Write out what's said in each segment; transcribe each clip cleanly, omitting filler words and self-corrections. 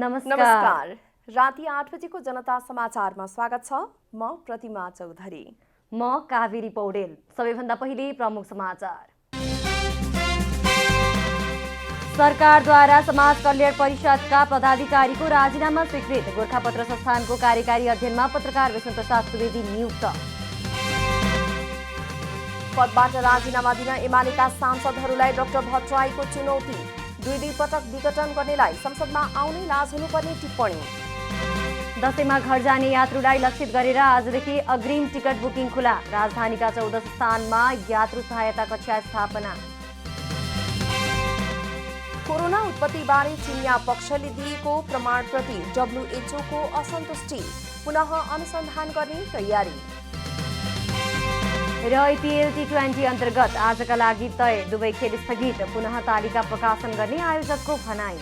नमस्कार। राति 8 बजेको जनता समाचारमा स्वागत छ। म प्रतिमा चौधरी। म कावेरी पौडेल। सबैभन्दा पहिले प्रमुख समाचार। सरकारद्वारा समाज कल्याण परिषदका पदाधिकारीको राजीनामा स्वीकृत। गोरखापत्र संस्थानको कार्यकारी अध्ययनमा पत्रकार विष्णु प्रसाद सुवेदी नियुक्त। पदबाट राजीनामा दिन एमालेका सांसदहरूलाई डाक्टर भट्टराईको चुनौती। 2 पटक विघटन गर्नेलाई संसदमा आउनै लाज हुनुपर्ने टिप्पणी। दशैंमा घर जाने यात्रुलाई लक्षित गरेर आजदेखि अग्रिम टिकट बुकिङ खुला। राजधानीका 14 स्थानमा यात्रु सहायता कक्षा स्थापना। कोरोना उत्पत्तिबारे चिनिया पक्षले दिएको प्रमाणप्रति WHO को असन्तुष्टि। पुनः अनुसन्धान गर्ने तयारी। र IPL T20 अन्तर्गत आजका लागि तय दुवै खेल स्थगित। पुनः तालिका प्रकाशन गर्ने आयोजकको भनाई।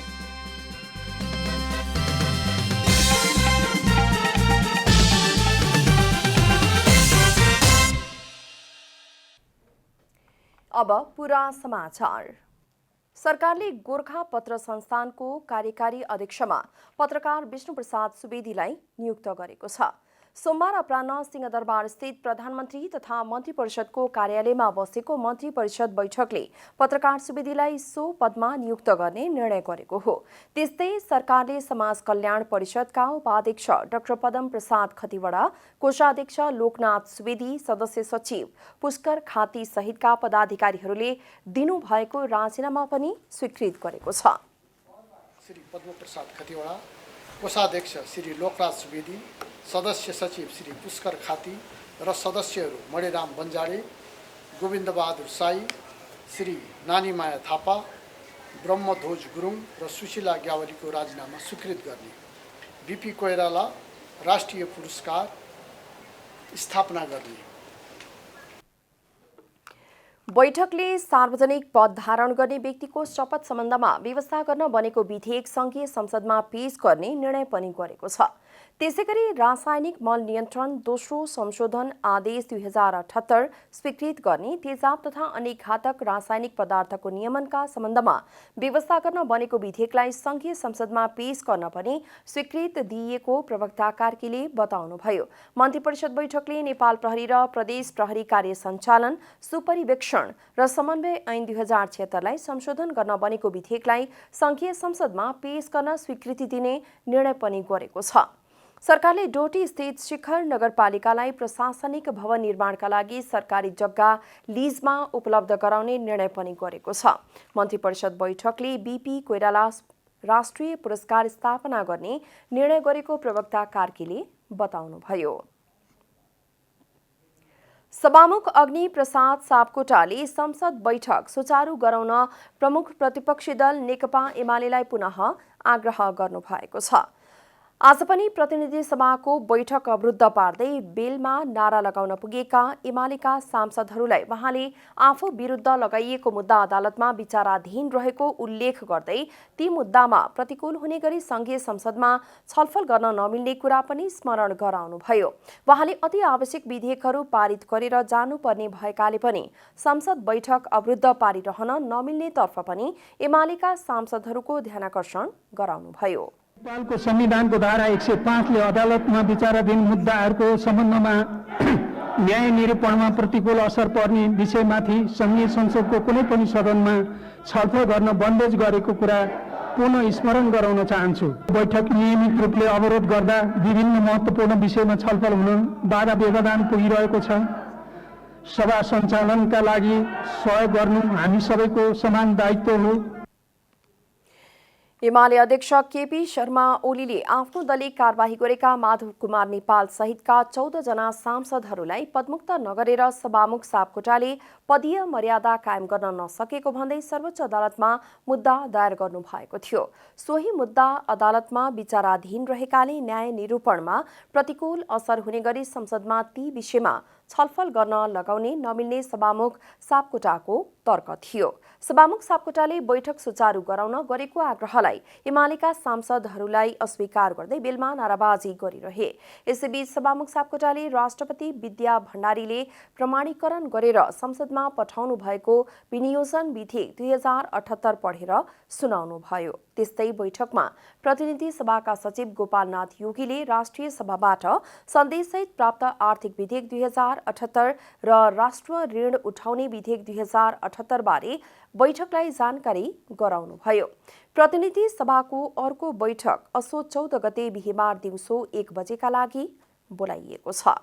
अब पूरा समाचार। सरकारले गोरखापत्र संस्थानको कार्यकारी अध्यक्षमा पत्रकार विष्णु प्रसाद सुवेदीलाई नियुक्त गरेको छ। सोमबार अपराह्न सिंहदरबार स्थित प्रधानमन्त्री तथा मन्त्री परिषदको कार्यालयमा बसेको मन्त्री परिषद बैठकले पत्रकार सुवेदीलाई सो पदमा नियुक्त गर्ने निर्णय गरेको हो। त्यस्तै सरकारले समाज कल्याण परिषदका उपाध्यक्ष डाक्टर पदम प्रसाद खतिवडा, कोषाध्यक्ष लोकनाथ सुवेदी, सदस्य सचिव पुष्कर खाती सहितका पदाधिकारीहरूले दिनुभएको राजीनामा पनि स्वीकृत गरेको छ। श्री पद्म प्रसाद खतिवडा, कोषाध्यक्ष श्री लोकनाथ सुवेदी, सदस्य सचिव श्री पुष्कर खाती र सदस्यहरू मणिराम बन्जारे, गोविन्द बहादुर साई, श्री नानीमाया थापा, ब्रह्मध्वज गुरुङ र सुशीला ग्यावलीको राजीनामा स्वीकृत गर्ने। बीपी कोइराला राष्ट्रिय पुरस्कार स्थापना गर्ने। बैठकले सार्वजनिक पद धारण गर्ने व्यक्तिको शपथ सम्बन्धमा व्यवस्था गर्न बनेको विधेयक संघीय संसदमा पेश गर्ने निर्णय पनि गरेको छ। त्यसैगरी रासायनिक मल नियन्त्रण दोस्रो संशोधन आदेश 2078 स्वीकृत गर्ने, तेजाब तथा अन्य घातक रासायनिक पदार्थको नियमनका सम्बन्धमा व्यवस्था गर्न बनेको विधेयकलाई संघीय संसदमा पेश गर्न पनि स्वीकृत दिइएको प्रवक्ता कार्कीले बताउनुभयो। मन्त्री परिषद बैठकले नेपाल प्रहरी र प्रदेश प्रहरी कार्य सञ्चालन, सुपरिवेक्षण र समन्वय ऐन 2076 लाई संशोधन गर्न बनेको विधेयकलाई संघीय संसदमा पेश गर्न स्वीकृति दिने निर्णय पनि गरेको छ। सरकारले डोटी स्थित शिखर नगरपालिकालाई प्रशासनिक भवन निर्माणका लागि सरकारी जग्गा लिजमा उपलब्ध गराउने निर्णय पनि गरेको छ। मन्त्री परिषद बैठकले बीपी कोइराला राष्ट्रिय पुरस्कार स्थापना गर्ने निर्णय गरेको प्रवक्ता कार्कीले बताउनुभयो। सभामुख अग्नि प्रसाद सापकोटाले संसद बैठक सुचारू गराउन प्रमुख प्रतिपक्षी दल नेकपा एमालेलाई पुनः आग्रह गर्नुभएको छ। आज पनि प्रतिनिधि सभाको बैठक अवरुद्ध पार्दै बेलमा नारा लगाउन पुगेका एमालेका सांसदहरूलाई वहाँले आफू विरुद्ध लगाइएको मुद्दा अदालतमा विचाराधीन रहेको उल्लेख गर्दै ती मुद्दामा प्रतिकूल हुने गरी संघीय संसदमा छलफल गर्न नमिल्ने कुरा पनि स्मरण गराउनुभयो। वहाँले अति आवश्यक विधेयकहरू पारित गरेर जानुपर्ने भएकाले पनि संसद बैठक अवरुद्ध पारिरहन नमिल्नेतर्फ पनि एमालेका सांसदहरूको ध्यानाकर्षण गराउनुभयो। नेपालको संविधानको धारा 105 ले अदालतमा विचाराधीन मुद्दाहरूको सम्बन्धमा न्याय निरूपणमा प्रतिकूल असर पर्ने विषयमाथि संघीय संसदको कुनै पनि सदनमा छलफल गर्न बन्देज गरेको कुरा पुनः स्मरण गराउन चाहन्छु। बैठक नियमित रूपले अवरोध गर्दा विभिन्न महत्त्वपूर्ण विषयमा छलफल हुन बाधा व्यवधान पुगिरहेको छ। सभा सञ्चालनका लागि सहयोग गर्नु हामी सबैको समान दायित्व हो। एमाले अध्यक्ष केपी शर्मा ओलीले आफ्नो दलले कारबाही गरेका माधव कुमार नेपाल सहितका 14 जना सांसदहरूलाई पदमुक्त नगरेर सभामुख सापकोटाले पदीय मर्यादा कायम गर्न नसकेको भन्दै सर्वोच्च अदालतमा मुद्दा दायर गर्नु भएको थियो। सोही मुद्दा अदालतमा विचाराधीन रहेकाले न्याय निरूपणमा प्रतिकूल असर हुने गरी संसदमा ती विषयमा छलफल गर्न लगाउने नमिल्ने सभामुख सापकोटाको तर्क थियो। सभामुख सापकोटाले बैठक सुचारू गराउन गरेको आग्रहलाई एमालेका सांसदहरूलाई अस्वीकार गर्दै बेलमा नाराबाजी गरिरहे। यसैबीच सभामुख सापकोटाले राष्ट्रपति विद्या भण्डारीले प्रमाणीकरण गरेर संसदमा पठाउनु भएको विनियोजन विधेयक 2078 पढेर सुनाउनुभयो। त्यस्तै बैठकमा प्रतिनिधि सभाका सचिव गोपालनाथ योगीले राष्ट्रिय सभाबाट सन्देशसहित प्राप्त आर्थिक विधेयक 2078 र राष्ट्र ऋण उठाउने विधेयक 2078 बारे बैठकलाई जानकारी गराउनुभयो। प्रतिनिधि सभाको अर्को बैठक असोज 14 गते बिहीबार दिउँसो 1 बजेका लागि बोलाइएको छ।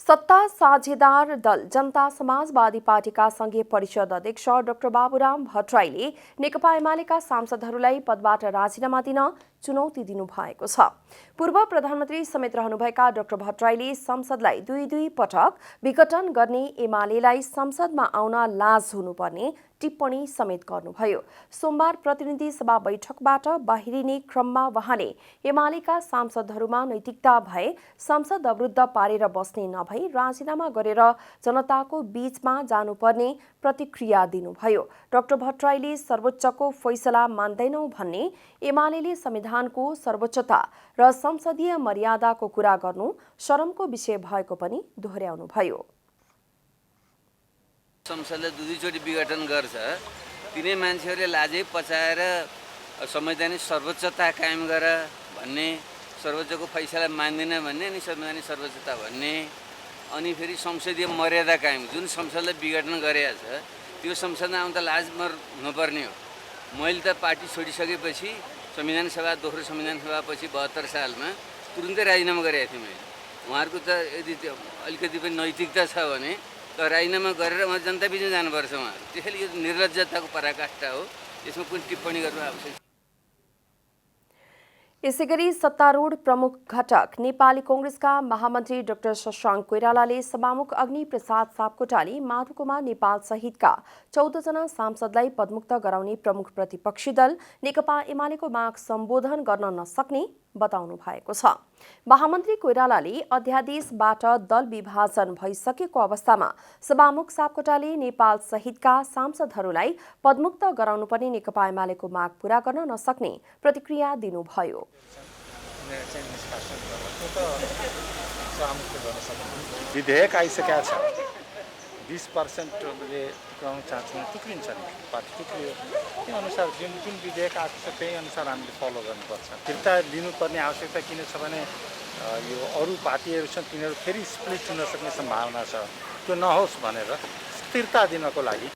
सत्ता साझेदार दल जनता समाजवादी पार्टीका संघीय परिषद अध्यक्ष डाक्टर बाबुराम भट्टराईले नेकपा एमालेका सांसदहरूलाई पदबाट राजीनामा दिन चुनौती दिनुभएको छ। पूर्व प्रधानमन्त्री समेत रहनुभएका डाक्टर भट्टराईले संसदलाई दुई पटक विघटन गर्ने एमालेलाई संसदमा आउन लाज हुनुपर्ने टिप्पणी समेत गर्नुभयो। सोमबार प्रतिनिधि सभा बैठकबाट बाहिरिने क्रममा वहाँले एमालेका सांसदहरूमा नैतिकता भए संसद अवरुद्ध पारेर बस्ने नभई राजीनामा गरेर जनताको बीचमा जानुपर्ने प्रतिक्रिया दिनुभयो। डाक्टर भट्टराईले सर्वोच्चको फैसला मान्दैनौ भन्ने एमालेले संविधानको सर्वोच्चता र संसदीय मर्यादाको कुरा गर्नु शरमको विषय भएको पनि दोहोर्याउनुभयो। संसदले दुईचोटि विघटन गर्छ, तिनै मान्छेहरूले लाजै पचाएर संवैधानिक सर्वोच्चता कायम गर भन्ने, सर्वोच्चको फैसला मान्दैन भन्ने, अनि संवैधानिक सर्वोच्चता भन्ने, अनि फेरि संसदीय मर्यादा कायम, जुन संसदले विघटन गरेको छ त्यो संसदमा आउँ त लाज हुनुपर्ने हो। मैले त पार्टी छोडिसकेपछि संविधान सभा दोस्रो संविधान सभापछि 72 सालमा तुरुन्तै राजीनामा गरेको थिएँ मैले। उहाँहरूको त यदि अलिकति पनि नैतिकता छ भने त राजीनामा गरेर उहाँ जनता बिचमा जानुपर्छ उहाँहरू। त्यसैले यो निर्लज्जताको पराकाष्ठा हो, यसमा कुनै टिप्पणी गर्नु आवश्यक। यसैगरी सत्तारूढ प्रमुख घटक नेपाली कांग्रेसका महामन्त्री डाक्टर शशाङ्क कोइरालाले सभामुख अग्नि प्रसाद सापकोटाले माधवकुमार नेपाल सहितका 14 जना सांसदलाई पदमुक्त गराउने प्रमुख प्रतिपक्षी दल नेकपा एमालेको माग सम्बोधन गर्न नसक्ने बताउनु भएको छ। महामन्त्री कोइरालाले अध्यादेशबाट दल विभाजन भइसकेको अवस्थामा सभामुख सापकोटाले नेपाल सहितका सांसदहरूलाई पदमुक्त गराउनुपर्ने नेकपा एमालेको माग पूरा गर्न नसक्ने प्रतिक्रिया दिनुभयो। विधेयक आइसकेका छ, 20%ले टुक्राउन चाहन्छौँ, टुक्रिन्छ नि, पार्टी टुक्रियो। त्यो अनुसार जुन विधेयक आएको छ त्यही अनुसार हामीले फलो गर्नुपर्छ। फिर्ता लिनुपर्ने आवश्यकता किन छ भने यो अरू पार्टीहरू छन् तिनीहरू फेरि स्प्लिट हुन सक्ने सम्भावना छ, त्यो नहोस् भनेर स्थिरता दिनको लागि।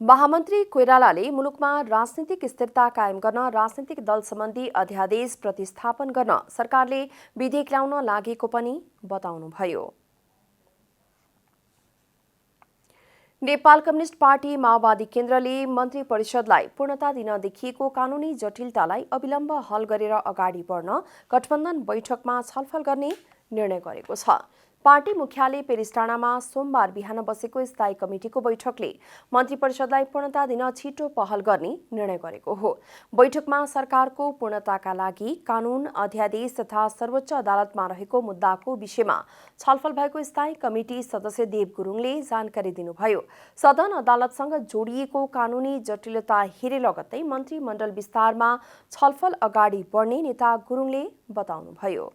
महामन्त्री कोइरालाले मुलुकमा राजनीतिक स्थिरता कायम गर्न राजनीतिक दल सम्बन्धी अध्यादेश प्रतिस्थापन गर्न सरकारले विधेयक ल्याउन लागेको पनि बताउनुभयो। नेपाल कम्युनिस्ट पार्टी माओवादी केन्द्रले मन्त्री परिषदलाई पूर्णता दिन देखिएको कानूनी जटिलतालाई अविलम्ब हल गरेर अगाडि बढ्न गठबन्धन बैठकमा छलफल गर्ने निर्णय गरेको छ। पार्टी मुख्यालय पेरिस टाढामा सोमबार बिहान बसेको स्थायी कमिटिको बैठकले मन्त्री परिषदलाई पूर्णता दिन छिटो पहल गर्ने निर्णय गरेको हो। बैठकमा सरकारको पूर्णताका लागि कानून, अध्यादेश तथा सर्वोच्च अदालतमा रहेको मुद्दाको विषयमा छलफल भएको स्थायी कमिटी सदस्य देव गुरुङले जानकारी दिनुभयो। सदन अदालतसँग जोडिएको कानूनी जटिलता हेरे लगत्तै मन्त्रीमण्डल विस्तारमा छलफल अगाडि बढ्ने नेता गुरुङले बताउनुभयो।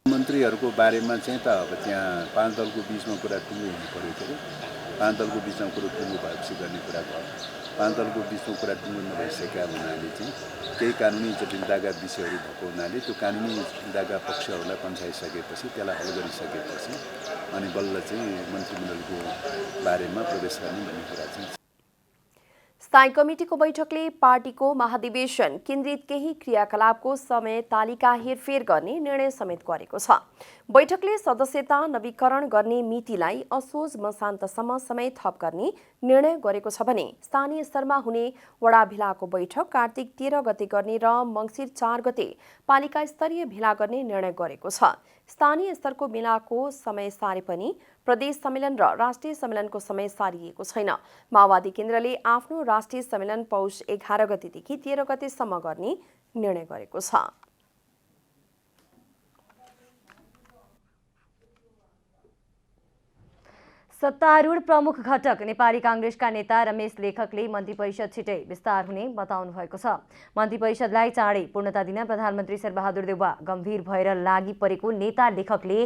मन्त्रीहरूको बारेमा चाहिँ त अब त्यहाँ 5 दलको बिचमा कुरा टुङ्गो हुनु पऱ्यो के अरे, 5 दलको बिचमा कुरो टुङ्गो भएपछि गर्ने कुरा भयो। 5 दलको बिचमा कुरा टुङ्गो नभइसकेका हुनाले चाहिँ केही कानुनी जटिलताका विषयहरू भएको हुनाले त्यो कानुनी जटिलताका पक्षहरूलाई पन्छाइसकेपछि त्यसलाई हल गरिसकेपछि अनि बल्ल चाहिँ मन्त्रीमण्डलको बारेमा प्रवेश गर्ने भन्ने कुरा चाहिँ। स्थायी कमिटीको बैठकले पार्टीको महाधिवेशन केन्द्रित केही क्रियाकलापको समय तालिका हेरफेर गर्ने निर्णय समेत गरेको छ। बैठकले सदस्यता नवीकरण गर्ने मितिलाई असोज मसान्तसम्म समय थप गर्ने निर्णय गरेको छ भने स्थानीय स्तरमा हुने वडा भेलाको बैठक कार्तिक 13 गते गर्ने र मङ्सिर 4 गते पालिका स्तरीय भेला गर्ने निर्णय गरेको छ। स्थानीय स्तरको भेलाको समय सारे पनि प्रदेश सम्मेलन र राष्ट्रिय सम्मेलनको समय सारिएको छैन। माओवादी केन्द्रले आफ्नो राष्ट्रिय सम्मेलन पौष 11 गतेदेखि 13 गतेसम्म गर्ने निर्णय गरेको छ। सत्तारूढ प्रमुख घटक नेपाली काङ्ग्रेसका नेता रमेश लेखकले मन्त्री परिषद छिटै विस्तार हुने बताउनु भएको छ। मन्त्री परिषदलाई चाँडै पूर्णता दिन प्रधानमन्त्री शेरबहादुर देउवा गम्भीर भएर लागि परेको नेता लेखकले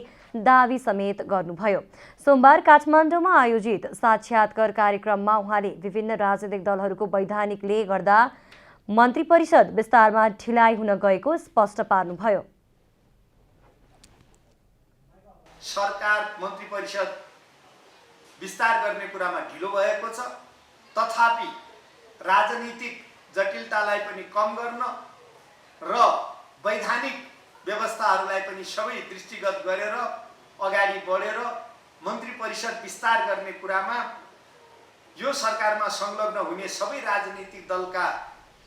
दावी समेत गर्नुभयो। सोमबार काठमाडौँमा आयोजित साक्षात्कार कार्यक्रममा उहाँले विभिन्न राजनीतिक दलहरूको वैधानिकले गर्दा मन्त्री परिषद विस्तारमा ढिलाइ हुन गएको स्पष्ट पार्नुभयो। सरकार मन्त्री परिषद विस्तार गर्ने कुरामा ढिलो भएको छ, तथापि राजनीतिक जटिलतालाई पनि कम गर्न र वैधानिक व्यवस्थाहरूलाई पनि सबै दृष्टिगत गरेर अगाडि बढेर मन्त्री परिषद विस्तार गर्ने कुरामा यो सरकारमा संलग्न हुने सबै राजनीतिक दलका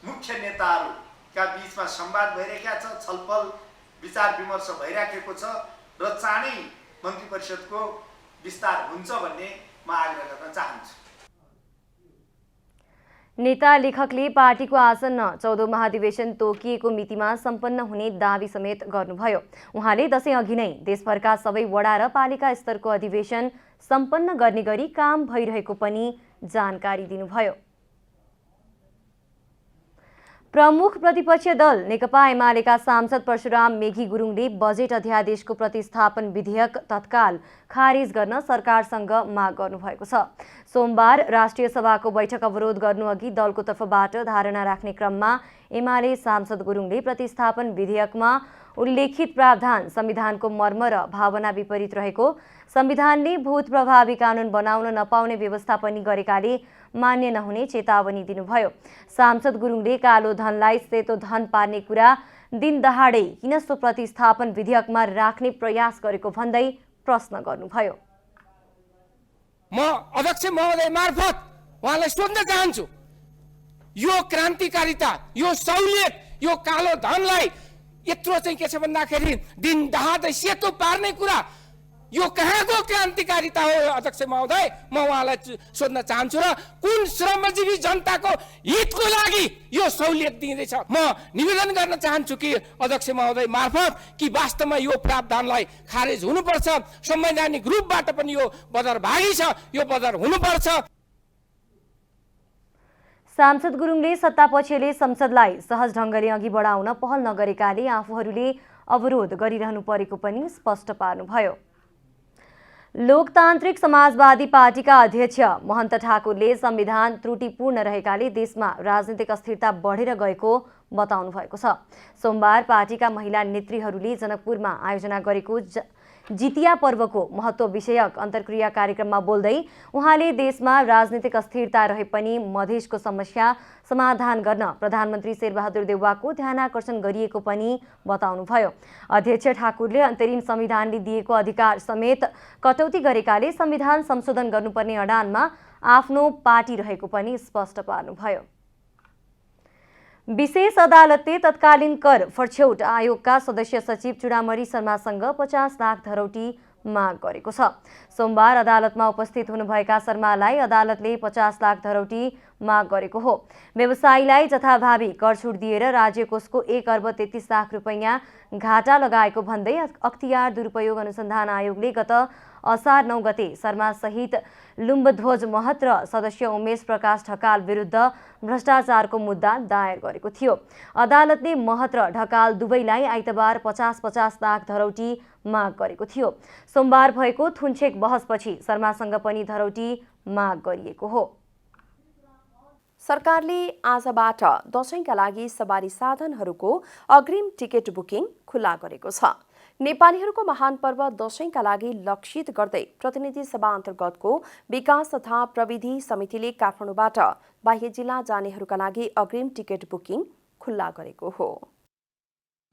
मुख्य नेताहरूका बीचमा संवाद भइरहेको छ, छलफल विचार विमर्श भइराखेको छ र चाँडै मन्त्री परिषदको विस्तार हुन्छ भन्ने म आग्रह गर्न चाहन्छु। नेता लेखकले पार्टीको आसन्न 14औं महाधिवेशन तोकिएको मितिमा सम्पन्न हुने दावी समेत गर्नुभयो। उहाँले दशैं अघि नै देशभरका सबै वडा र पालिका स्तरको अधिवेशन सम्पन्न गर्ने गरी काम भइरहेको पनि जानकारी दिनुभयो। प्रमुख प्रतिपक्षीय दल नेकपा एमालेका सांसद परशुराम मेघी गुरुङले बजेट अध्यादेशको प्रतिस्थापन विधेयक तत्काल खारेज गर्न सरकारसँग माग गर्नुभएको छ। सोमबार राष्ट्रिय सभाको बैठक अवरोध गर्नुअघि दलको तर्फबाट धारणा राख्ने क्रममा एमाले सांसद गुरुङले प्रतिस्थापन विधेयकमा उल्लेखित प्रावधान संविधानको मर्म र भावना विपरीत रहेको, संविधानले भूत प्रभावी कानुन बनाउन नपाउने व्यवस्था पनि गरेकाले मान्य नहुने चेतावनी दिनुभयो। सांसद गुरुङले कालो धनलाई सेतो धन पार्ने कुरा दिन दहाडै किन सो प्रतिस्थापन विधेयकमा राख्ने प्रयास गरेको भन्दै प्रश्न गर्नुभयो। म अध्यक्ष महोदय मार्फत उहाँलाई सोध्न चाहन्छु, यो क्रान्तिकारिता, यो सहुलियत, यो कालो धनलाई यत्रो चाहिँ के छ भन्दाखेरि दिन दहाडै सेतो पार्ने कुरा यो कहाँको क्रान्तिकारिता हो अध्यक्ष महोदय? म उहाँलाई सोध्न चाहन्छु र कुन श्रमजीवी जनताको हितको लागि यो सहुलियत दिँदैछ? म निवेदन गर्न चाहन्छु कि अध्यक्ष महोदय मार्फत कि वास्तवमा यो प्रावधानलाई खारेज हुनुपर्छ, संवैधानिक रूपबाट पनि यो बदरभागी छ, यो बदर हुनुपर्छ। सांसद गुरुङले सत्तापक्षले संसदलाई सहज ढङ्गले अघि बढाउन पहल नगरेकाले आफूहरूले अवरोध गरिरहनु परेको पनि स्पष्ट पार्नुभयो। लोकतान्त्रिक समाजवादी पार्टीका अध्यक्ष महन्त ठाकुरले संविधान त्रुटिपूर्ण रहेकाले देशमा राजनीतिक अस्थिरता बढेर गएको बताउनु भएको छ। सोमबार पार्टीका महिला नेत्रीहरूले जनकपुरमा आयोजना गरेको जितिया पर्वको महत्त्व विषयक अन्तर्क्रिया कार्यक्रममा बोल्दै उहाँले देशमा राजनीतिक अस्थिरता रहे पनि मधेसको समस्या समाधान गर्न प्रधानमन्त्री शेरबहादुर देउवाको ध्यानाकर्षण गरिएको पनि बताउनुभयो। अध्यक्ष ठाकुरले अन्तरिम संविधानले दिएको अधिकार समेत कटौती गरेकाले संविधान संशोधन गर्नुपर्ने अडानमा आफ्नो पार्टी रहेको पनि स्पष्ट पार्नुभयो। विशेष अदालतले तत्कालीन कर फर्छौट आयोगका सदस्य सचिव चुडामणि शर्मासँग 50 लाख धरौटी माग गरेको छ। सोमबार अदालतमा उपस्थित हुनुभएका शर्मालाई अदालतले 50 लाख धरौटी माग गरेको हो। व्यवसायीलाई जथाभावी कर छुट दिएर राज्य कोषको 1 अर्ब 33 लाख रुपैयाँ घाटा लगाएको भन्दै अख्तियार दुरुपयोग अनुसन्धान आयोगले गत असार 9 गते शर्मा सहित लुम्बध्वज महत र सदस्य उमेश प्रकाश ढकाल विरुद्ध भ्रष्टाचारको मुद्दा दायर गरेको थियो। अदालतले महत र ढकाल दुवैलाई आइतबार 50-50 लाख धरौटी माग गरेको थियो। सोमबार भएको थुनछेक बहसपछि शर्मासँग पनि धरौटी माग गरिएको हो। सरकारले आजबाट दशैंका लागि सवारी साधनहरूको अग्रिम टिकट बुकिङ खुला गरेको छ। नेपालीहरूको महान पर्व दशैंका लागि लक्षित गर्दै प्रतिनिधि सभा अन्तर्गतको विकास तथा प्रविधि समितिले काठमाडौँबाट बाह्य जिल्ला जानेहरूका लागि अग्रिम टिकट बुकिङ खुला गरेको हो।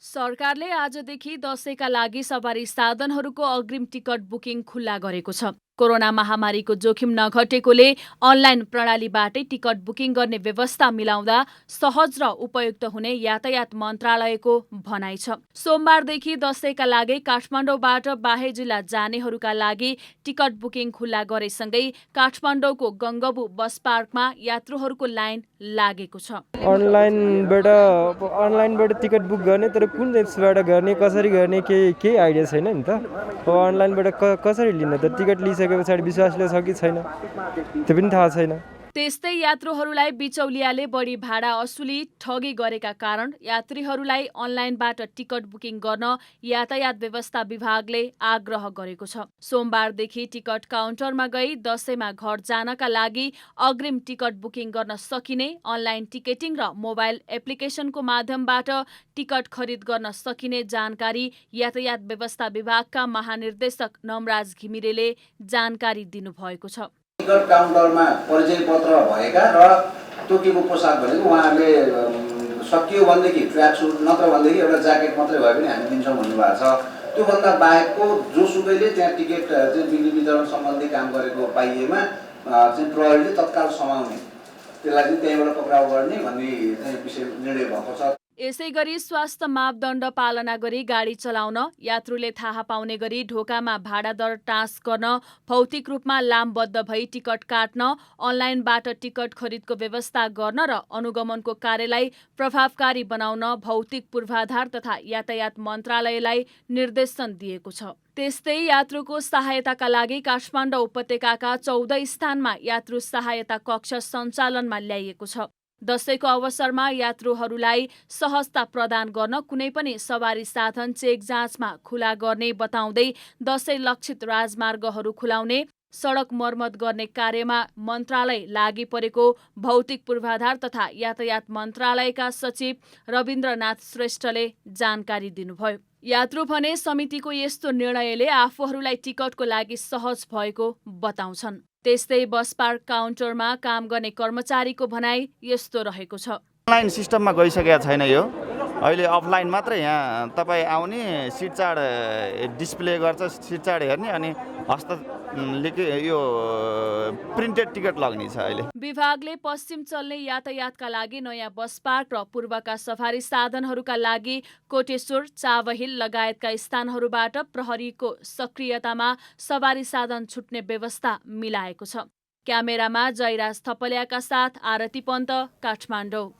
सरकारले आजदेखि दशैंका लागि सवारी साधनहरूको अग्रिम टिकट बुकिङ खुला गरेको छ। कोरोना महामारीको जोखिम नघटेकोले अनलाइन प्रणालीबाटै टिकट बुकिङ गर्ने व्यवस्था मिलाउँदा सहज र उपयुक्त हुने यातायात मन्त्रालयको भनाइ छ। सोमबारदेखि दशैंका लागि काठमाडौँबाट बाह्य जिल्ला जानेहरूका लागि टिकट बुकिङ खुला गरेसँगै काठमाडौँको गङ्गबु बस पार्कमा यात्रुहरूको लाइन लागेको छ। अनलाइनबाट टिकट बुक गर्ने, तर कुन एप्सबाट गर्ने, कसरी गर्ने केही आइडिया छैन नि त। अब अनलाइनबाट कसरी लिन त? टिकट लिइसके लिइसके पछाडि विश्वासले छ कि छैन त्यो पनि थाहा छैन। त्यस्तै यात्रुहरूलाई बिचौलियाले बढी भाडा असुली ठगी गरेका कारण यात्रीहरूलाई अनलाइनबाट टिकट बुकिङ गर्न यातायात व्यवस्था विभागले आग्रह गरेको छ। सोमबारदेखि टिकट काउन्टरमा गई दशैंमा घर जानका लागि अग्रिम टिकट बुकिङ गर्न सकिने, अनलाइन टिकेटिङ र मोबाइल एप्लिकेसनको माध्यमबाट टिकट खरिद गर्न सकिने जानकारी यातायात व्यवस्था विभागका महानिर्देशक नमराज घिमिरेले जानकारी दिनुभएको छ। टिकट काउन्टरमा परिचय पत्र भएका र तोकेको पोसाक भनेको उहाँहरूले सकियो भनेदेखि ट्र्याक सुट नत्र भनेदेखि एउटा ज्याकेट मात्रै भए पनि हामी दिन्छौँ भन्नुभएको छ। त्योभन्दा बाहेकको जोसुकैले त्यहाँ टिकट चाहिँ बिक्री वितरण सम्बन्धी काम गरेको पाइएमा चाहिँ प्रहरीले तत्काल समाउने, त्यसलाई चाहिँ त्यहीँबाट पक्राउ गर्ने भन्ने चाहिँ विषय निर्णय भएको छ। यसैगरी स्वास्थ्य मापदण्ड पालना गरी गाडी चलाउन, यात्रुले थाहा पाउने गरी ढोकामा भाडा दर टाँस गर्न, भौतिक रूपमा लामबद्ध भई टिकट काट्न, अनलाइनबाट टिकट खरिदको व्यवस्था गर्न र अनुगमनको कार्यलाई प्रभावकारी बनाउन भौतिक पूर्वाधार तथा यातायात मन्त्रालयलाई निर्देशन दिएको छ। त्यस्तै यात्रुको सहायताका लागि काठमाडौँ उपत्यकाका 14 स्थानमा यात्रु सहायता कक्ष सञ्चालनमा ल्याइएको छ। दशैंको अवसरमा यात्रुहरूलाई सहजता प्रदान गर्न कुनै पनि सवारी साधन चेक जाँचमा खुला गर्ने बताउँदै दशैं लक्षित राजमार्गहरू खुलाउने, सडक मर्मत गर्ने कार्यमा मन्त्रालय लागि परेको भौतिक पूर्वाधार तथा यातायात मन्त्रालयका सचिव रविन्द्रनाथ श्रेष्ठले जानकारी दिनुभयो। यात्रु भने समितिको यस्तो निर्णयले आफूहरूलाई टिकटको लागि सहज भएको बताउँछन्। त्यस्तै बस पार्क काउन्टरमा काम गर्ने कर्मचारीको भनाइ यस्तो रहेको छ। अनलाइन सिस्टममा गइसकेको छैन, यो अहिले अफलाइन मात्रै। यहाँ तपाईँ आउने सिट चार्ट डिस्प्ले गर्छ, सिट चार्ट हेर्ने अनि यो प्रिन्टेड टिकट लग्ने छ। अहिले विभागले पश्चिम चल्ने यातायातका लागि नयाँ बस पार्क र पूर्वका सफारी साधनहरूका लागि कोटेश्वर, चावहिल लगायतका स्थानहरूबाट प्रहरीको सक्रियतामा सवारी साधन छुट्ने व्यवस्था मिलाएको छ। क्यामेरामा जयराज थपलियाका साथ आरती पन्त, काठमाडौँ।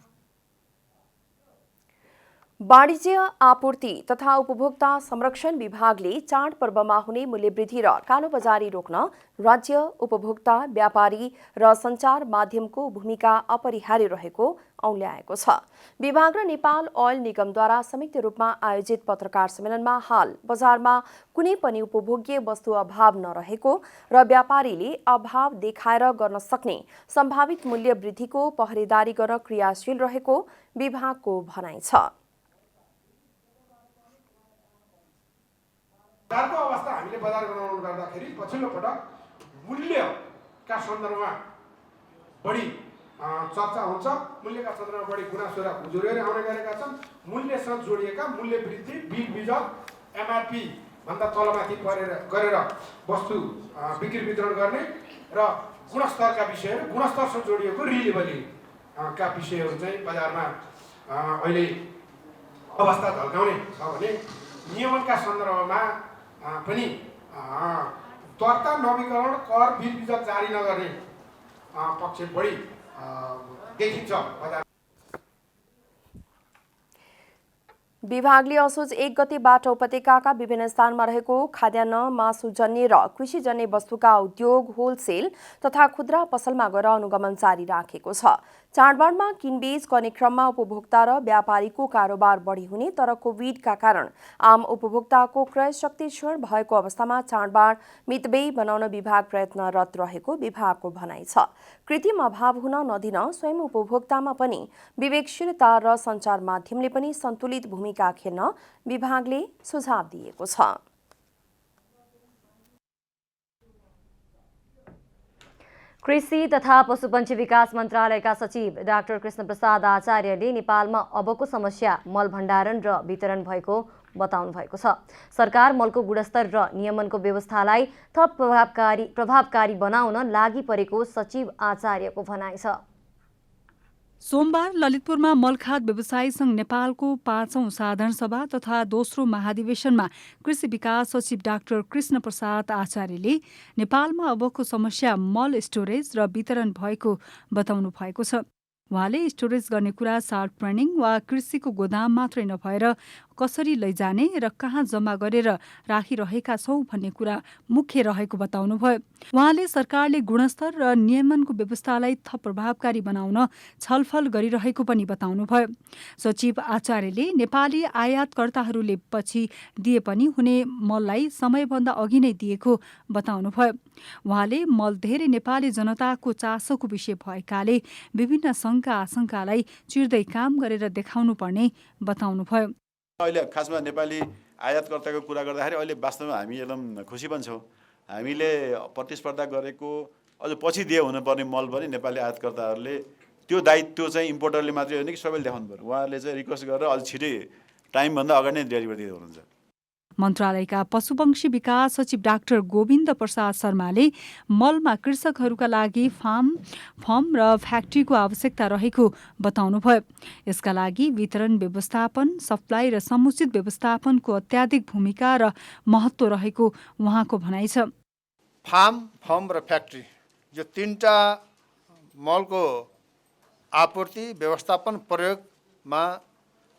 वाणिज्य आपूर्ति तथा उपभोक्ता संरक्षण विभागले चाडपर्वमा हुने मूल्यवृद्धि र कालोबजारी रोक्न राज्य उपभोक्ता, व्यापारी र सञ्चार माध्यमको भूमिका अपरिहार्य रहेको औल्याएको छ। विभाग र नेपाल ओइल निगमद्वारा संयुक्त रूपमा आयोजित पत्रकार सम्मेलनमा हाल बजारमा कुनै पनि उपभोग्य वस्तु अभाव नरहेको र व्यापारीले अभाव देखाएर गर्न सक्ने सम्भावित मूल्य वृद्धिको पहरेदारी गर्न क्रियाशील रहेको विभागको भनाइ छ। बजारको अवस्था हामीले बजार बनाउनु गर्दाखेरि पछिल्लो पटक मूल्यका सन्दर्भमा बढी चर्चा हुन्छ, मूल्यका सन्दर्भमा बढी गुनासो र गुजुरीहरू आउने गरेका छन्। मूल्यसँग जोडिएका मूल्य वृद्धि, बिल बिजक, एमआरपी भन्दा तलमाथि गरेर वस्तु बिक्री वितरण गर्ने र गुणस्तरका विषयहरू, गुणस्तरसँग जोडिएको रिलेबलिङ का विषयहरू चाहिँ बजारमा अहिले अवस्था झल्काउने छ भने नियमनका सन्दर्भमा पनि दर्ता नवीकरण, कर, बिल बिजक जारी नगर्ने पक्ष बढी देखिन्छ बजार। विभागले असोज 1 गतेबाट उपत्यकाका विभिन्न स्थानमा रहेको खाद्यान्न, मासुजन्य र कृषिजन्य वस्तुका उद्योग, होलसेल तथा खुद्रा पसलमा गएर अनुगमन जारी राखेको छ। चाडबाडमा किनबेच गर्ने क्रममा उपभोक्ता र व्यापारीको कारोबार बढी हुने, तर कोभिडका कारण आम उपभोक्ताको क्रय शक्ति क्षीण भएको अवस्थामा चाडबाड मितव्ययी बनाउन विभाग प्रयत्नरत रहेको विभागको भनाइ छ। कृत्रिम अभाव हुन नदिन स्वयं उपभोक्तामा पनि विवेकशीलता र सञ्चार माध्यमले पनि सन्तुलित भूमिका खेल्न विभागले सुझाव दिएको छ। कृषि तथा पशुपन्छी विकास मन्त्रालयका सचिव डाक्टर कृष्णप्रसाद आचार्यले नेपालमा अबको समस्या मल भण्डारण र वितरण भएको बताउनु भएको छ। सरकार मलको गुणस्तर र नियमनको व्यवस्थालाई थप प्रभावकारी बनाउन लागि परेको सचिव आचार्यको भनाइ छ। सोमबार ललितपुरमा मलखाद व्यवसायी संघ नेपालको 5औं साधारण सभा तथा दोस्रो महाधिवेशनमा कृषि विकास सचिव डाक्टर कृष्ण प्रसाद आचार्यले नेपालमा अबको समस्या मल स्टोरेज र वितरण भएको बताउनु भएको छ। उहाँले स्टोरेज गर्ने कुरा सार्ट प्रणिङ वा कृषिको गोदाम मात्रै नभएर कसरी लैजाने र कहाँ जम्मा गरेर राखिरहेका छौँ भन्ने कुरा मुख्य रहेको बताउनुभयो। उहाँले सरकारले गुणस्तर र नियमनको व्यवस्थालाई थप प्रभावकारी बनाउन छलफल गरिरहेको पनि बताउनुभयो। सचिव आचार्यले नेपाली आयातकर्ताहरूले पछि दिए पनि हुने मललाई समयभन्दा अघि नै दिएको बताउनुभयो। उहाँले मल धेरै नेपाली जनताको चासोको विषय भएकाले विभिन्न शङ्का आशंकालाई चिर्दै काम गरेर देखाउनु पर्ने बताउनुभयो। अहिले खासमा नेपाली आयातकर्ताको कुरा गर्दाखेरि अहिले वास्तवमा हामी एकदम खुसी पनि छौँ। हामीले प्रतिस्पर्धा गरेको अझ पछि दिए हुनुपर्ने मल पनि नेपाली आयातकर्ताहरूले त्यो दायित्व चाहिँ इम्पोर्टरले मात्रै होइन कि सबैले देखाउनु पर्यो। उहाँहरूले चाहिँ रिक्वेस्ट गरेर अलिक छिटै टाइमभन्दा अगाडि नै डेलिभरी दिँदै हुनुहुन्छ। मन्त्रालयका पशुपक्षी विकास सचिव डाक्टर गोविन्द प्रसाद शर्माले मलमा कृषकहरूका लागि फर्म र फ्याक्ट्रीको आवश्यकता रहेको बताउनुभयो। यसका लागि वितरण व्यवस्थापन, सप्लाई र समुचित व्यवस्थापनको अत्याधिक भूमिका र महत्त्व रहेको उहाँको भनाइ छ। फर्म र फ्याक्ट्री यो तीनटा मलको आपूर्ति, व्यवस्थापन, प्रयोगमा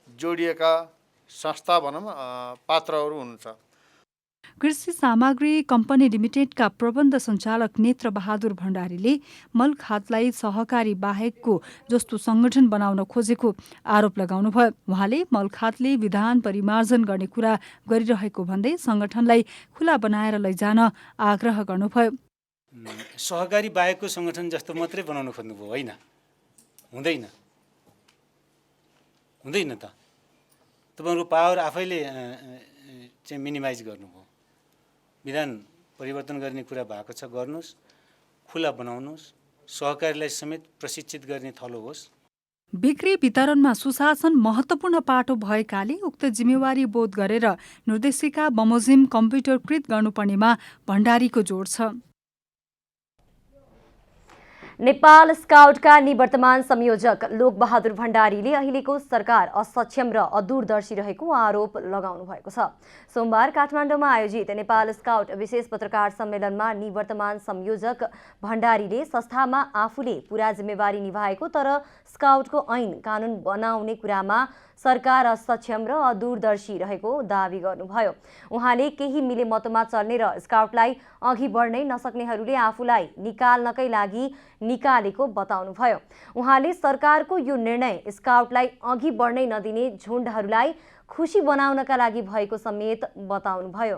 जोडिएका संस्था भनौँ पात्रहरू हुनुहुन्छ। कृषि सामग्री कम्पनी लिमिटेडका प्रबन्ध सञ्चालक नेत्र बहादुर भण्डारीले मल खातलाई सहकारी बाहेकको जस्तो सङ्गठन बनाउन खोजेको आरोप लगाउनुभयो। उहाँले मल खातले विधान परिमार्जन गर्ने कुरा गरिरहेको भन्दै सङ्गठनलाई खुला बनाएर लैजान आग्रह गर्नुभयो। सहकारी बाहेकको सङ्गठन जस्तो मात्रै बनाउन खोज्नुभयो होइन, हुँदैन त। तपाईँहरूको पावर आफैले चाहिँ मिनिमाइज गर्नुभयो। विधान परिवर्तन गर्ने कुरा भएको छ, गर्नुहोस्, खुला बनाउनुहोस्, सहकारीलाई समेत प्रशिक्षित गर्ने थलो होस्। बिक्री वितरणमा सुशासन महत्त्वपूर्ण पाटो भएकाले उक्त जिम्मेवारी बोध गरेर निर्देशिका बमोजिम कम्प्युटरकृत गर्नुपर्नेमा भण्डारीको जोड छ। नेपाल स्काउटका निवर्तमान संयोजक लोकबहादुर भण्डारीले अहिलेको सरकार असक्षम र अदूरदर्शी रहेको आरोप लगाउनु भएको छ। सोमबार काठमाडौँमा आयोजित नेपाल स्काउट विशेष पत्रकार सम्मेलनमा निवर्तमान संयोजक भण्डारीले संस्थामा आफूले पूरा जिम्मेवारी निभाएको तर स्काउटको ऐन कानुन बनाउने कुरामा सरकार असक्षम र अदूरदर्शी रहेको दावी गर्नुभयो। उहाँले केही मिलेमतोमा चल्ने र स्काउटलाई अघि बढ्नै नसक्नेहरूले आफूलाई निकाल्नकै लागि निकालेको बताउनुभयो। उहाँले सरकारको यो निर्णय स्काउटलाई अघि बढ्नै नदिने झुन्डहरूलाई खुसी बनाउनका लागि भएको समेत बताउनुभयो।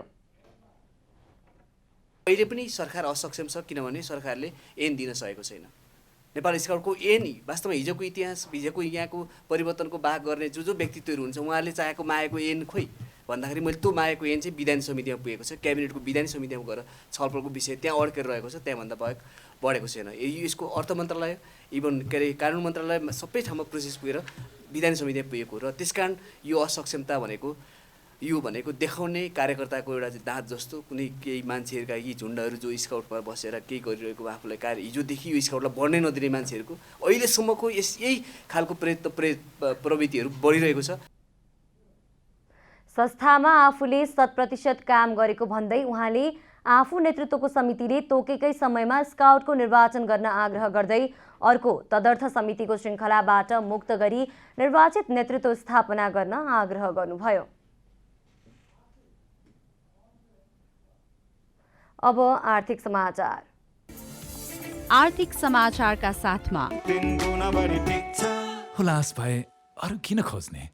अहिले पनि सरकार असक्षम छ, किनभने सरकारले ऐन दिन सकेको छैन। नेपाल स्काउटको ऐन वास्तवमा हिजोको इतिहास, हिजोको यहाँको परिवर्तनको बाह गर्ने जो व्यक्तित्वहरू हुन्छ उहाँहरूले चाहेको मागेको ऐन खोइ भन्दाखेरि मैले त्यो मागेको ऐन चाहिँ विधान समितिमा पुगेको छ। क्याबिनेटको विधान समितिमा गएर छलफलको विषय त्यहाँ अड्केर रहेको छ, त्यहाँभन्दा बाहेक बढेको छैन। यसको अर्थ मन्त्रालय, इभन के अरे कानुन मन्त्रालय, सबै ठाउँमा प्रोसेस पुगेर विधान समितिमा पुगेको र त्यसकारण यो असक्षमता भनेको देखाउने कार्यकर्ताको एउटा दाँत जस्तो कुनै केही मान्छेहरूका यी झुन्डहरू जो स्काउटमा बसेर केही गरिरहेको आफूलाई हिजोदेखि यो स्काउटलाई बढ्नै नदिने मान्छेहरूको अहिलेसम्मको यही खालको प्रवृत्तिहरू बढिरहेको छ। संस्थामा आफूले 100% काम गरेको भन्दै उहाँले आफू नेतृत्वको समितिले तोकेकै समयमा स्काउटको निर्वाचन गर्न आग्रह गर्दै अर्को तदर्थ समितिको श्रृङ्खलाबाट मुक्त गरी निर्वाचित नेतृत्व स्थापना गर्न आग्रह गर्नुभयो। अब आर्थिक समाचार। आर्थिक समाचारका साथमा हुलास भए अरू किन खोज्ने।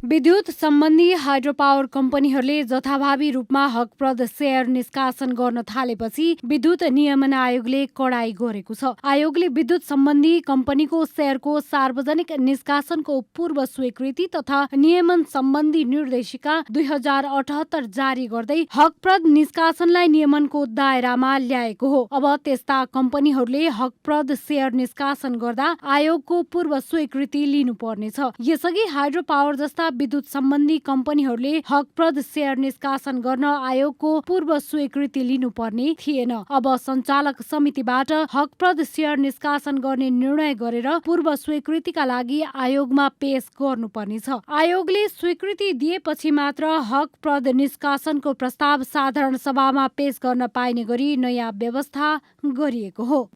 विद्युत सम्बन्धी हाइड्रोपावर कम्पनीहरूले जथाभावी रूपमा हकप्रद सेयर निष्कासन गर्न थालेपछि विद्युत नियमन आयोगले कडाई गरेको छ। आयोगले विद्युत सम्बन्धी कम्पनीको सेयरको सार्वजनिक निष्कासनको पूर्व स्वीकृति तथा नियमन सम्बन्धी निर्देशिका 2078 जारी गर्दै हकप्रद निष्कासनलाई नियमनको दायरामा ल्याएको हो। अब त्यस्ता कम्पनीहरूले हकप्रद सेयर निष्कासन गर्दा आयोगको पूर्व स्वीकृति लिनुपर्नेछ। यसअघि हाइड्रोपावर जस्ता विद्युत सम्बन्धी कम्पनीहरूले हकप्रद शेयर निष्कासन गर्न आयोगको पूर्व स्वीकृति लिनुपर्ने थिएन। अब सञ्चालक समितिबाट हकप्रद शेयर निष्कासन गर्ने निर्णय गरेर पूर्व स्वीकृतिका लागि आयोगमा पेश गर्नुपर्नेछ। आयोगले स्वीकृति दिएपछि मात्र हकप्रद निष्कासनको प्रस्ताव साधारण सभामा पेश गर्न पाइने गरी नयाँ व्यवस्था गरिएको हो।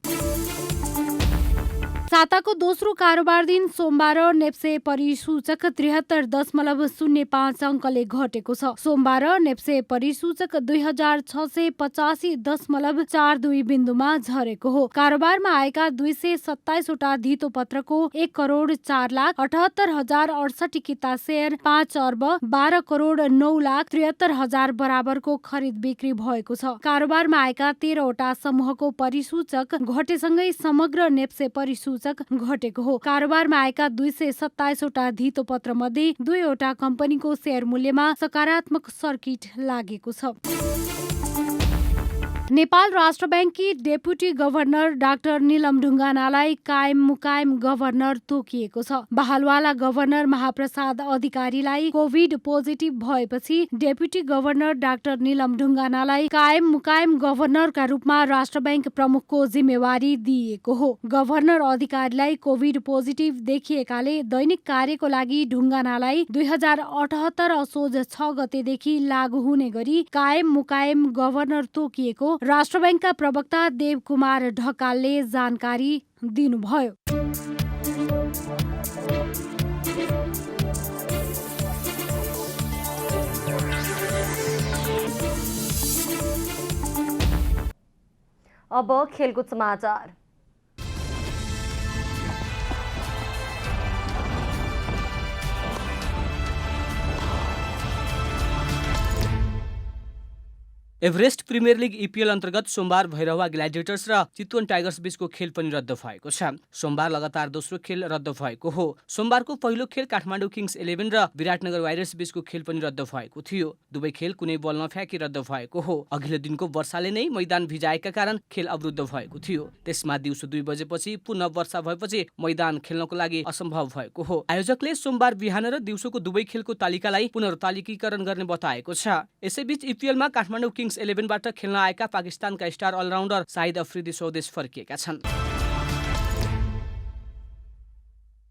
साताको दोस्रो कारोबार दिन सोमबार नेप्से परिसूचक 73.05 अङ्कले घटेको छ। सोमबार नेप्से परिसूचक 2685.42 बिन्दुमा झरेको हो। कारोबारमा आएका 227 वटा धितो पत्रको 1,04,78,068 किता शेयर 5 अर्ब 12,09,73,000 बराबरको खरिद बिक्री भएको छ। कारोबारमा आएका 13 वटा समूहको परिसूचक घटेसँगै समग्र नेप्से परिसूचक घटेको हो। कारोबारमा आएका 227 वटा धितो पत्र मध्ये 2 वटा कम्पनीको शेयर मूल्यमा सकारात्मक सर्किट लागेको छ। नेपाल राष्ट्र ब्याङ्ककी डेपुटी गभर्नर डाक्टर निलम ढुङ्गानालाई कायम मुकायम गभर्नर तोकिएको छ। बहालवाला गभर्नर महाप्रसाद अधिकारीलाई कोभिड पोजिटिभ भएपछि डेपुटी गभर्नर डाक्टर निलम ढुङ्गानालाई कायम मुकायम गभर्नरका रूपमा राष्ट्र ब्याङ्क प्रमुखको जिम्मेवारी दिइएको हो। गभर्नर अधिकारीलाई कोभिड पोजिटिभ देखिएकाले दैनिक कार्यको लागि ढुङ्गानालाई 2078 असोज 6 गतेदेखि लागू हुने गरी कायम मुकायम गभर्नर तोकिएको राष्ट्र ब्याङ्कका प्रवक्ता देवकुमार ढकालले जानकारी दिनुभयो। अब खेलकुद समाचार। एभरेस्ट प्रिमियर लिग इपिएल अन्तर्गत सोमबार भैरवा ग्ल्याडिएटर्स र चितवन टाइगर्स बीचको खेल पनि रद्द भएको छ। सोमबार लगातार दोस्रो खेल रद्द भएको हो। सोमबारको पहिलो खेल काठमाडौँ किङ्स 11 र विराटनगर वारियर्स बीचको खेल पनि रद्द भएको थियो। दुवै खेल कुनै बल नफ्याँकी रद्द भएको हो। अघिल्लो दिनको वर्षाले नै मैदान भिजाएका कारण खेल अवरुद्ध भएको थियो। त्यसमा दिउँसो 2 बजेपछि पुनः वर्षा भएपछि मैदान खेल्नको लागि असम्भव भएको हो। आयोजकले सोमबार बिहान र दिउँसोको दुवै खेलको तालिकालाई पुनर्तालिकीकरण गर्ने बताएको छ। यसैबीच इपिएलमा काठमाडौँ किङ्स 11बाट खेल्न आएका पाकिस्तानका स्टार अलराउन्डर शाहिद अफ्रिदी स्वदेश फर्किएका छन्।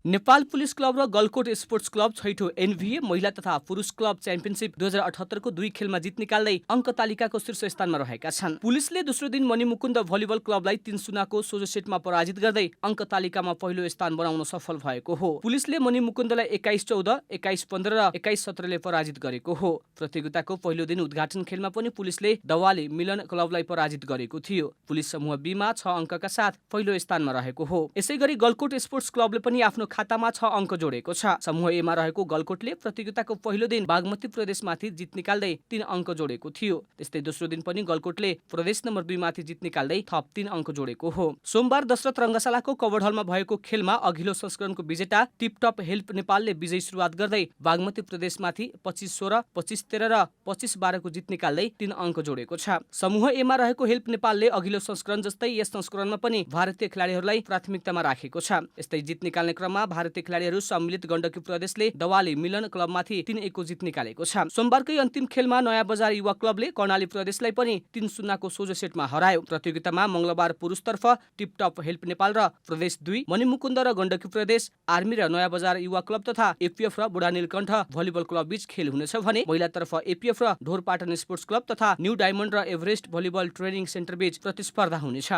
नेपाल पुलिस क्लब र गलकोट स्पोर्ट्स क्लब छैठो एनभिए महिला तथा पुरुष क्लब च्याम्पियनसिप 2078 को 2 खेलमा जित निकाल्दै अङ्क तालिकाको शीर्ष स्थानमा रहेका छन्। पुलिसले दोस्रो दिन मणिमुकुन्द भलिबल क्लबलाई 3-0 को सोझो सेटमा पराजित गर्दै अङ्क तालिकामा पहिलो स्थान बनाउन सफल भएको हो। पुलिसले मणिमुकुन्दलाई 21-14, 21-15 र 21-17 ले पराजित गरेको हो। प्रतियोगिताको पहिलो दिन उद्घाटन खेलमा पनि पुलिसले दवाली मिलन क्लबलाई पराजित गरेको थियो। पुलिस समूह बी मा 6 अङ्कका साथ पहिलो स्थानमा रहेको हो। यसैगरी गलकोट स्पोर्ट्स क्लबले पनि आफ्नो खातामा 6 अङ्क जोडेको छ। समूह ए मा रहेको गलकोटले प्रतियोगिताको पहिलो दिन बागमती प्रदेशमाथि जित निकाल्दै 3 अङ्क जोडेको थियो। त्यस्तै दोस्रो दिन पनि गलकोटले प्रदेश नम्बर 2 माथि जित निकाल्दै थप 3 अङ्क जोडेको हो। सोमबार दशरथ रङ्गशालाको कवर्ड हलमा भएको खेलमा अघिल्लो संस्करणको विजेता टिपटप हेल्प नेपालले विजयी सुरुवात गर्दै बागमती प्रदेशमाथि 25-16, 25-13 र 25-12 को जित निकाल्दै 3 अङ्क जोडेको छ। समूह ए मा रहेको हेल्प नेपालले अघिल्लो संस्करण जस्तै यस संस्करणमा पनि भारतीय खेलाडीहरूलाई प्राथमिकतामा राखेको छ। यस्तै जित निकाल्ने क्रममा भारतीय खेलाडीहरू सम्मिलित गण्डकी प्रदेशले दवाली मिलन क्लबमाथि 3-1 को जित निकालेको छ। सोमबारकै अन्तिम खेलमा नयाँ बजार युवा क्लबले कर्णाली प्रदेशलाई पनि 3-0 को सोझो सेटमा हरायो। प्रतियोगितामा मंगलबार पुरुषतर्फ टिपटप हेल्प नेपाल र प्रदेश 2, मणिमुकुन्द र गण्डकी प्रदेश, आर्मी र नयाँ बजार युवा क्लब तथा एपीएफ र बुढा नीलकण्ठ भलिबल क्लब बीच खेल हुनेछ भने महिलातर्फ एपीएफ र ढोरपाटन स्पोर्ट्स क्लब तथा न्यू डायमन्ड र एभरेस्ट भलिबल ट्रेनिङ सेन्टर बीच प्रतिस्पर्धा हुनेछ।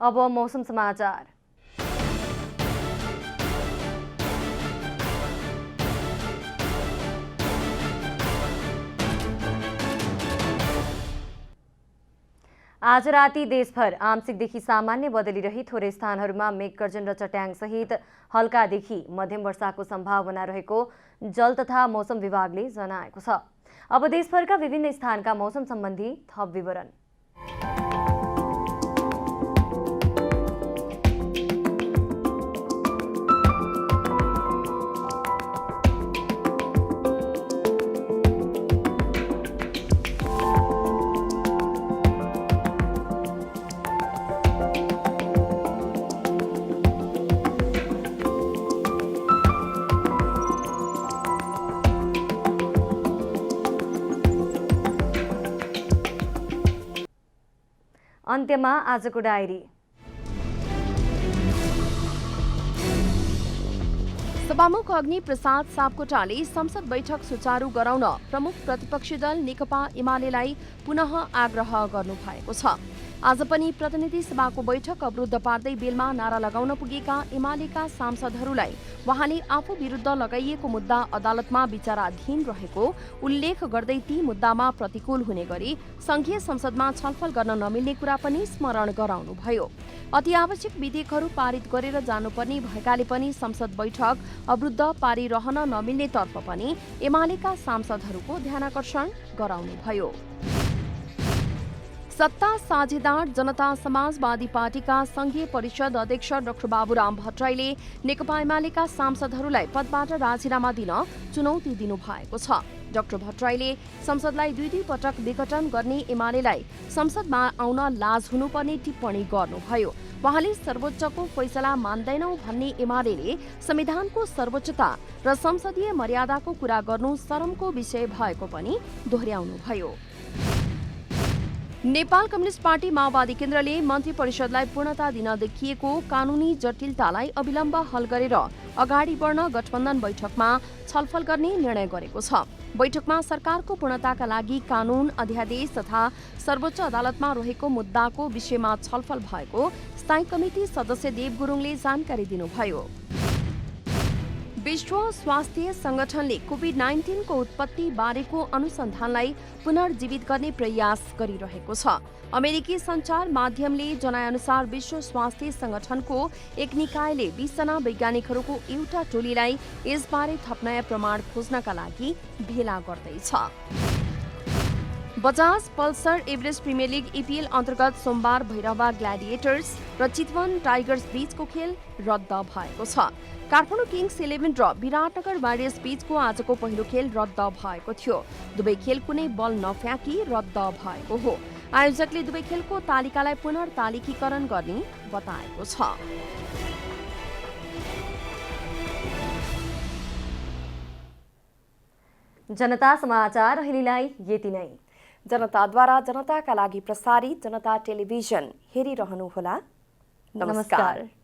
अब मौसम समाचार। आज राति देशभर आंशिकदेखि सामान्य बदली रही थोरै स्थानहरूमा मेघगर्जन र चट्याङ सहित हल्कादेखि मध्यम वर्षाको सम्भावना रहेको जल तथा मौसम विभागले जनाएको छ। अब देशभरका विभिन्न स्थानका मौसम सम्बन्धी थप विवरण। अन्त्यमा आजको डायरी। सभामुख अग्नि प्रसाद सापकोटाले संसद बैठक सुचारू गराउन प्रमुख प्रतिपक्षी दल नेकपा एमालेलाई पुनः आग्रह गर्नुभएको छ। आज पनि प्रतिनिधि सभाको बैठक अवरुद्ध पार्दै बेलमा नारा लगाउन पुगेका एमालेका सांसदहरूलाई वहाँले आफू विरुद्ध लगाइएको मुद्दा अदालतमा विचाराधीन रहेको उल्लेख गर्दै ती मुद्दामा प्रतिकूल हुने गरी संघीय संसदमा छलफल गर्न नमिल्ने कुरा पनि स्मरण गराउनुभयो। अति आवश्यक विधेयकहरू पारित गरेर जानुपर्ने भएकाले पनि संसद बैठक अवरुद्ध पारिरहन नमिल्नेतर्फ पनि एमालेका सांसदहरूको ध्यानाकर्षण गराउनुभयो। सत्ता साझेदार जनता समाजवादी पार्टीका संघीय परिषद अध्यक्ष डाक्टर बाबुराम भट्टराईले नेकपा एमालेका सांसदहरूलाई पदबाट राजीनामा दिन चुनौती दिनुभएको छ। डाक्टर भट्टराईले संसदलाई दुई पटक विघटन गर्ने एमालेलाई संसदमा आउन लाज हुनुपर्ने टिप्पणी गर्नुभयो। वहाँले सर्वोच्चको फैसला मान्दैनौ भन्ने एमालेले संविधानको सर्वोच्चता र संसदीय मर्यादाको कुरा गर्नु शरमको विषय भएको पनि दोहोर्याउनुभयो। नेपाल कम्युनिस्ट पार्टी माओवादी केन्द्रले मन्त्री परिषदलाई पूर्णता दिन देखिएको कानूनी जटिलतालाई अविलम्ब हल गरेर अगाडि बढ्न गठबन्धन बैठकमा छलफल गर्ने निर्णय गरेको छ। बैठकमा सरकारको पूर्णताका लागि कानून, अध्यादेश तथा सर्वोच्च अदालतमा रहेको मुद्दाको विषयमा छलफल भएको स्थायी कमिटी सदस्य देव गुरुङले जानकारी दिनुभयो। विश्व स्वास्थ्य संगठनले कोभिड-19 को उत्पत्ति बारेको अनुसन्धानलाई पुनर्जीवित गर्ने प्रयास गरिरहेको छ। अमेरिकी सञ्चार माध्यमले जनाएअनुसार विश्व स्वास्थ्य संगठनको एक निकायले 20 जना वैज्ञानिकहरूको एउटा टोलीलाई यसबारे थप नयाँ प्रमाण खोज्नका लागि भेला गर्दैछ। Bajaj Pulsar Everest premier league EPL अन्तर्गत सोमबार भैरवा ग्ल्याडिएटर्स र चितवन टाइगर्स बीचको खेल रद्द भएको छ। काठमाडौँ किङ्स 11 र विराटनगर वारियर्स बीचको आजको पहिलो खेल रद्द भएको थियो। दुवै खेल कुनै बल नफ्याँकी रद्द भएको हो। आयोजकले दुवै खेलको तालिकालाई पुनर्तालिकीकरण गर्ने बताएको छ। जनता समाचार अहिलेलाई यति नै। जनताद्वारा जनताका लागि प्रसारित जनता टेलिभिजन हेरिरहनुहोला। नमस्कार।